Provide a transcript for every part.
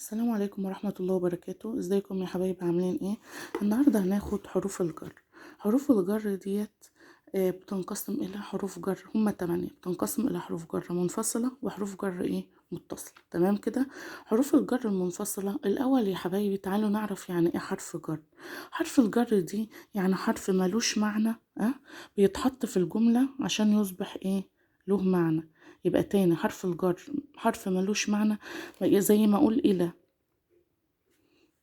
السلام عليكم ورحمة الله وبركاته. ازيكم يا حبايبي، عاملين ايه؟ النهاردة هناخد حروف الجر. حروف الجر ديت بتنقسم الى حروف جر، هما 8. بتنقسم الى حروف جر منفصلة وحروف جر ايه متصلة. تمام كده. حروف الجر المنفصلة الاول يا حبايبي، تعالوا نعرف يعني ايه حرف جر. حرف الجر دي يعني حرف ملوش معنى، بيتحط في الجملة عشان يصبح ايه له معنى. يبقى تاني، حرف الجر حرف ملوش معنى، زي ما اقول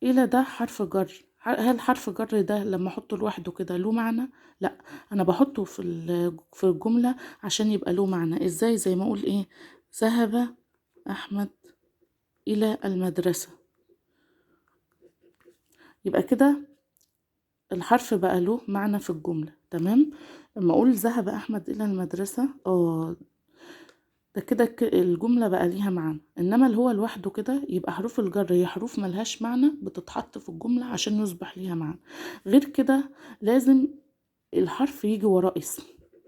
إلى ده حرف جر. هل حرف جر ده لما احطه لوحده كده له معنى؟ لا، انا بحطه في الجملة عشان يبقى له معنى. ازاي؟ زي ما اقول ايه، ذهب احمد الى المدرسة. يبقى كده الحرف بقى له معنى في الجملة. تمام. لما اقول ذهب احمد الى المدرسة، ده كده الجملة بقى ليها معنى. انما اللي هو لوحده كده يبقى حروف الجر هي حروف ملهاش معنى، بتتحط في الجملة عشان يصبح ليها معنى. غير كده لازم الحرف يجي وراه اسم،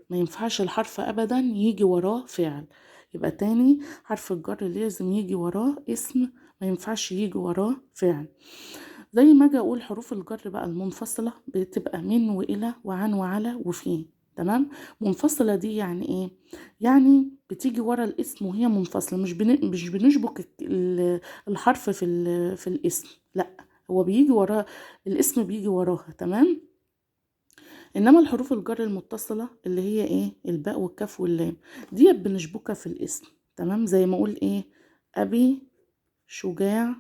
ما ينفعش الحرف ابدا يجي وراه فعل. يبقى تاني، حرف الجر لازم يجي وراه اسم، ما ينفعش يجي وراه فعل. زي ما اجي اقول حروف الجر بقى المنفصلة بتبقى من والى وعن وعلى وفي. تمام. منفصلة دي يعني ايه؟ يعني بتيجي ورا الاسم وهي منفصلة، مش بنشبك الحرف في الاسم، لا، هو بيجي وراه الاسم، بيجي وراها. تمام. انما الحروف الجر المتصلة اللي هي ايه، الباء والكاف واللام، دي بنشبكها في الاسم. تمام. زي ما اقول ايه، ابي شجاع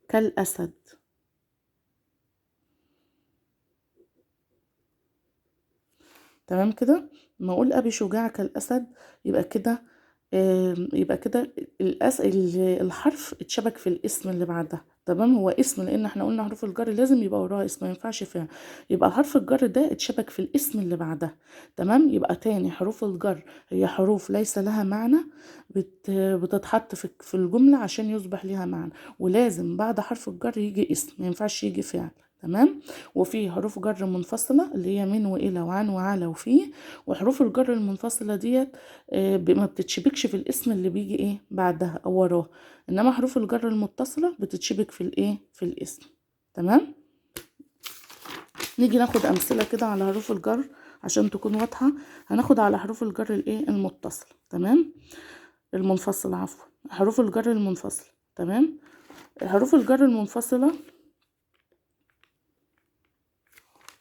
كالاسد. تمام كده. ما اقول ابي شجاع كالاسد، يبقى كده يبقى كده الحرف اتشبك في الاسم اللي بعدها. تمام. هو اسم، لان احنا قلنا حروف الجر لازم يبقى وراها اسم، ما ينفعش فعل. يبقى حرف الجر ده اتشبك في الاسم اللي بعدها. تمام. يبقى تاني، حروف الجر هي حروف ليس لها معنى، بتتحط في الجملة عشان يصبح ليها معنى. ولازم بعد حرف الجر يجي اسم، ما ينفعش يجي فعل. تمام. وفي حروف جر منفصلة اللي هي من وإلى وعن وعلى وفي. وحروف الجر المنفصلة ديت ما بتتشبكش في الاسم اللي بيجي ايه بعدها او وراه. انما حروف الجر المتصلة بتتشبك في الايه، في الاسم. تمام. نيجي ناخد امثلة كده على حروف الجر عشان تكون واضحة. هناخد على حروف الجر الايه المتصلة. تمام. المنفصلة، عفوا، حروف الجر المنفصلة. تمام. حروف الجر المنفصلة،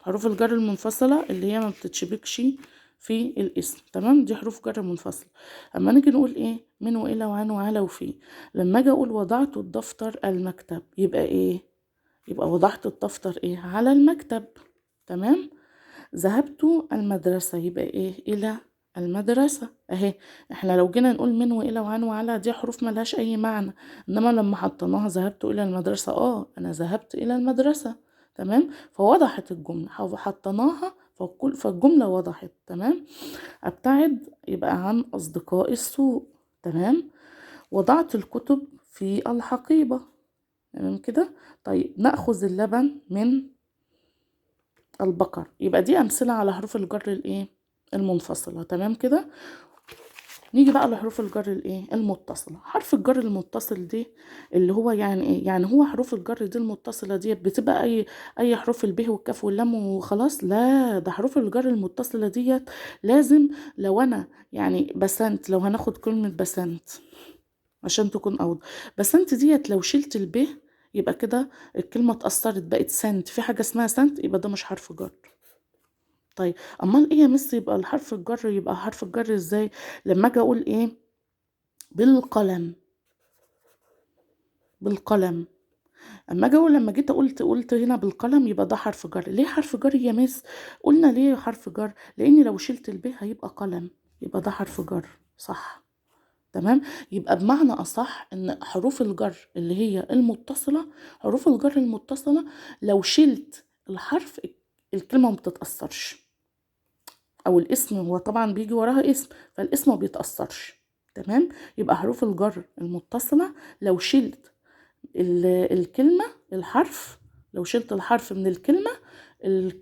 حروف الجر المنفصلة اللي هي ما بتتشبكش في الاسم. تمام. دي حروف جر منفصلة. اما نيجي نقول ايه، من والى وعن وعلى وفي. لما اجي اقول وضعت الدفتر المكتب، يبقى ايه؟ يبقى وضعت الدفتر ايه على المكتب. تمام. ذهبت المدرسة، يبقى ايه، الى المدرسة اهي. احنا لو جينا نقول من والى وعن وعلى، دي حروف ملهاش اي معنى. انما لما حطيناها ذهبت الى المدرسة، انا ذهبت الى المدرسة. تمام. فوضحت الجملة، حطيناها فالجملة وضحت. تمام. ابتعد يبقى عن اصدقاء السوء. تمام. وضعت الكتب في الحقيبة. تمام كده. طيب، نأخذ اللبن من البقر. يبقى دي امثله على حروف الجر الايه المنفصله. تمام كده. نيجي بقى لحروف الجر الايه المتصله. حرف الجر المتصل دي اللي هو يعني ايه، يعني هو حروف الجر دي المتصله دي بتبقى اي حروف الب والكاف واللام وخلاص؟ لا، ده حروف الجر المتصله ديت لازم، لو انا يعني بسنت، لو هناخد كلمه بسنت عشان تكون اوضح. بسنت ديت لو شلت الب يبقى كده الكلمه اتأثرت، بقت سنت، في حاجه اسمها سنت، يبقى ده مش حرف جر. طيب، امال ايه يا مس؟ يبقى الحرف الجر، يبقى حرف الجر ازاي؟ لما اجي اقول ايه، بالقلم. بالقلم. اما اجي اقول، لما جيت قلت هنا بالقلم، يبقى ده حرف جر. ليه حرف جر يا مس؟ قلنا ليه حرف جر، لان لو شلت الب هيبقى قلم، يبقى ده حرف جر. صح. تمام. يبقى بمعنى اصح ان حروف الجر اللي هي المتصله، حروف الجر المتصله لو شلت الحرف الكلمه ما بتتاثرش، او الاسم هو طبعا بيجي وراها اسم، فالاسم ما بيتأثرش. تمام. يبقى حروف الجر المتصلة لو شلت الكلمة، الحرف، لو شلت الحرف من الكلمة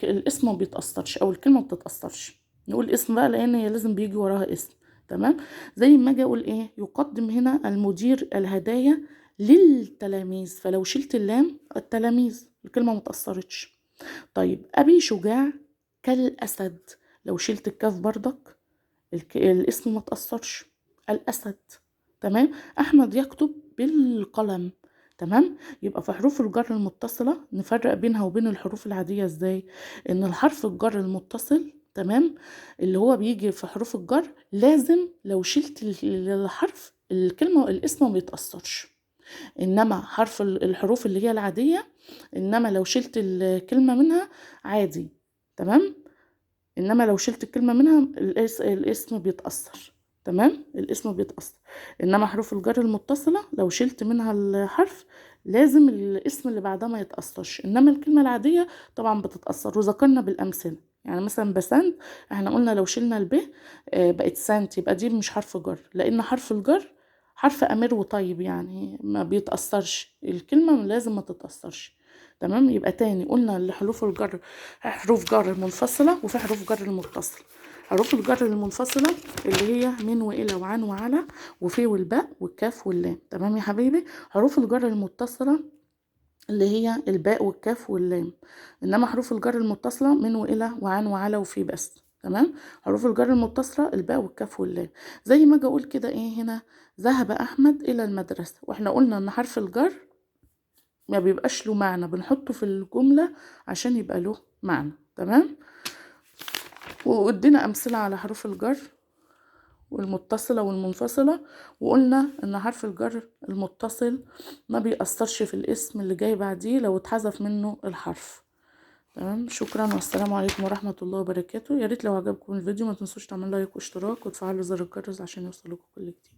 الاسم ما بيتأثرش او الكلمة ما بتتأثرش. نقول اسم بقى لان هي لازم بيجي وراها اسم. تمام. زي ما اجي اقول ايه، يقدم هنا المدير الهدايا للتلاميذ، فلو شلت اللام التلاميذ الكلمة متأثرتش. طيب أبي شجاع كالأسد، لو شلت الكاف برضك الاسم ما تأثرش، الأسد. تمام. أحمد يكتب بالقلم. تمام. يبقى في حروف الجر المتصلة نفرق بينها وبين الحروف العادية ازاي؟ ان الحرف الجر المتصل، تمام، اللي هو بيجي في حروف الجر لازم لو شلت الحرف الكلمة الاسم ما بيتأثرش. انما حرف الحروف اللي هي العادية، انما لو شلت الكلمة منها عادي. تمام. انما لو شلت الكلمة منها الاسم بيتأثر. تمام. الاسم بيتأثر. انما حروف الجر المتصلة لو شلت منها الحرف لازم الاسم اللي بعدها ما يتأثرش، انما الكلمة العادية طبعا بتتأثر، وذكرنا بالامثلة. يعني مثلا بسنت، احنا قلنا لو شلنا الب بقت سنت، يبقى دي مش حرف جر، لان حرف الجر حرف امير وطيب، يعني ما بيتأثرش، الكلمة لازم ما تتأثرش. تمام. يبقى تاني قلنا لحروف الجر حروف جر منفصلة وفي حروف جر المتصلة. حروف الجر المنفصلة اللي هي من وإلى وعن وعلى وفي والباء والكاف واللام. تمام يا حبيبي. حروف الجر المتصلة اللي هي الباء والكاف واللام. إنما حروف الجر المتصلة من وإلى وعن وعلى وفي بس. تمام. حروف الجر المتصلة الباء والكاف واللام. زي ما اجي اقول كده ايه هنا، ذهب احمد الى المدرسة، واحنا قلنا ان حرف الجر ما بيبقاش له معنى، بنحطه في الجملة عشان يبقى له معنى. تمام. وادينا امثلة على حروف الجر والمتصلة والمنفصلة، وقلنا ان حرف الجر المتصل ما بيأثرش في الاسم اللي جاي بعديه لو اتحذف منه الحرف. تمام. شكرا والسلام عليكم ورحمة الله وبركاته. يا ريت لو عجبكم الفيديو ما تنسوش تعملوا لايك واشتراك وتفعلوا زر الجرس عشان يوصلكم كل جديد.